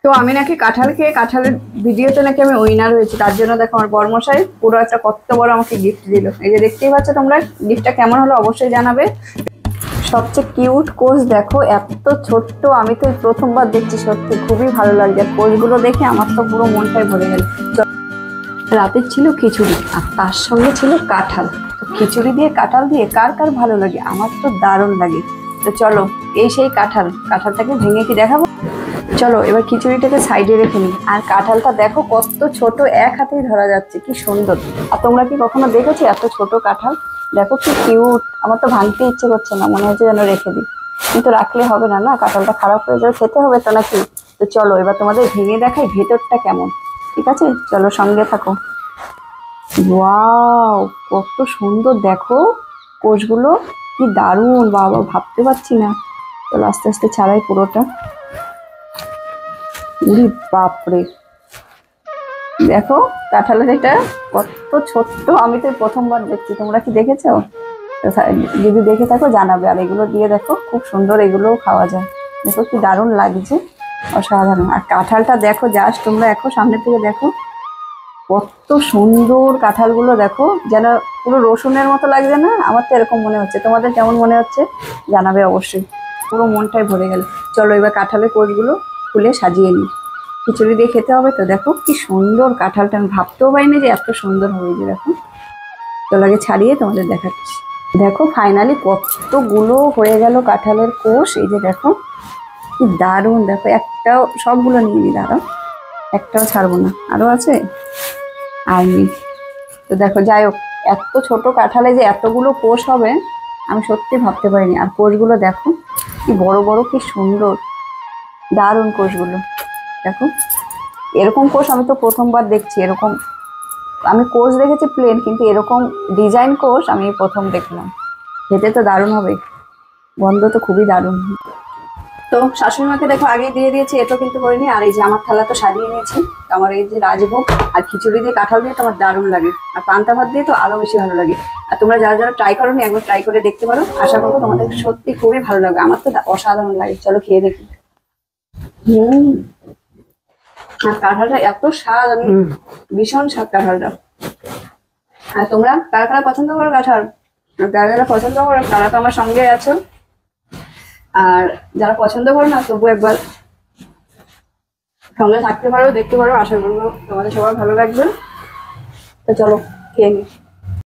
তো আমি নাকি কাঁঠাল খেয়ে কাঁঠালের ভিডিওতে নাকি আমি উইনার হয়েছি, তার জন্য দেখো আমার বরমশাই পুরো একটা কত বড় আমাকে গিফট দিল। এই যে দেখতেই পাচ্ছ তোমরা, গিফটটা কেমন হলো অবশ্যই জানাবে। সবচেয়ে কিউট কোষ দেখো, এত ছোট্ট, আমি তো প্রথমবার দেখছি, সত্যি খুবই ভালো লাগছে। কোষগুলো দেখে আমার তো পুরো মনটাই ভরে গেল। রাতে ছিল খিচুড়ি আর তার সঙ্গে ছিল কাঁঠাল। তো খিচুড়ি দিয়ে কাঁঠাল দিয়ে কার কার ভালো লাগে, আমার তো দারুণ লাগে। তো চলো, এই সেই কাঁঠালটাকে ভেঙে কি দেখাবো। চলো এবার খিচুড়িটাকে সাইডে রেখে নিই। আর কাঁঠালটা দেখো কত ছোট, এক হাতেই ধরা যাচ্ছে, কি সুন্দর। আর তোমরা কি কখনো দেখেছো এত ছোট কাঁঠাল? দেখো কি কিউট। আমার তো ভাঙতে ইচ্ছে করছে না, মনে হচ্ছে যেন রেখে দিই, কিন্তু রাখলে হবে না, না কাঁঠালটা খারাপ হয়ে যাবে, খেতে হবে তো নাকি। তো চলো এবার তোমাদের ভেঙে দেখাই ভেতরটা কেমন। ঠিক আছে, চলো সঙ্গে থাকো। ওয়াও, কত সুন্দর দেখো কোষগুলো, কি দারুণ, বাবা ভাবতে পারছি না। চলো আস্তে আস্তে ছাড়াই পুরোটা। উরি বাপরে, দেখো কাঁঠালের এটা কত ছোট্ট, আমি তো প্রথমবার দেখছি। তোমরা কি দেখেছো? যদি দেখে থাকো জানাবে। আর এগুলো দিয়ে দেখো খুব সুন্দর, এগুলোও খাওয়া যায়। দেখো কি দারুণ লাগছে, অসাধারণ। আর কাঁঠালটা দেখো, জাস্ট তোমরা এখন সামনে থেকে দেখো কত সুন্দর। কাঁঠালগুলো দেখো যেন পুরো রসুনের মতো লাগছে না? আমার তো এরকম মনে হচ্ছে, তোমাদের কেমন মনে হচ্ছে জানাবে অবশ্যই। পুরো মনটাই ভরে গেল। চলো এবার কাঁঠালের কোষগুলো খুলে সাজিয়ে নিই, খিচুড়ি দিয়ে খেতে হবে। তো দেখো কি সুন্দর কাঁঠালটা, আমি ভাবতেও পারিনি যে এত সুন্দর হবে। যে দেখো, চলো আগে ছাড়িয়ে তোমাদের দেখাচ্ছি। দেখো ফাইনালি কতগুলো হয়ে গেল কাঁঠালের কোষ। এই যে দেখো কি দারুণ, দেখো একটাও, সবগুলো নিয়ে নি, দাঁড়াও একটাও ছাড়বো না, আরো আছে আর নেই। তো দেখো যাই হোক, এত ছোট কাঁঠালে যে এতগুলো কোষ হবে আমি সত্যি ভাবতে পারিনি। আর কোষগুলো দেখো কি বড় বড়, কি সুন্দর, দারুণ কোষগুলো। দেখো এরকম কোষ আমি তো প্রথমবার দেখছি। এরকম আমি কোষ দেখেছি প্লেন, কিন্তু এরকম ডিজাইন কোষ আমি প্রথম দেখলাম। খেতে তো দারুণ হবে, গন্ধ তো খুবই দারুণ। তো শাশুড়ি মাকে দেখো আগে দিয়ে দিয়েছি, এটো কিন্তু করিনি। আর এই যে আমার থালা তো সাজিয়ে নিয়েছি। আমার এই যে রাজভোগ আর খিচুড়ি দিয়ে কাঁঠাল দিয়ে তো আমার দারুণ লাগে, আর পান্তা ভাত দিয়ে তো আরো বেশি ভালো লাগে। আর তোমরা যারা যারা ট্রাই করোনি একবার ট্রাই করে দেখতে পারো, আশা করবো তোমাদের সত্যি খুবই ভালো লাগবে। আমার তো অসাধারণ লাগে। চলো খেয়ে দেখি। আর কাঁঠালটা এত স্বাদ, আমি ভীষণ স্বাদ কাঁঠালটা। আর তোমরা কারা কারা পছন্দ করো কাঁঠাল, যারা যারা পছন্দ করো তারা তো আমার সঙ্গে আছো। আর যারা পছন্দ করো না তবু একবার সঙ্গে থাকতে পারো, দেখতে পারো। আশা করবো তোমাদের সবার ভালো লাগবে। তো চলো খেয়ে নি।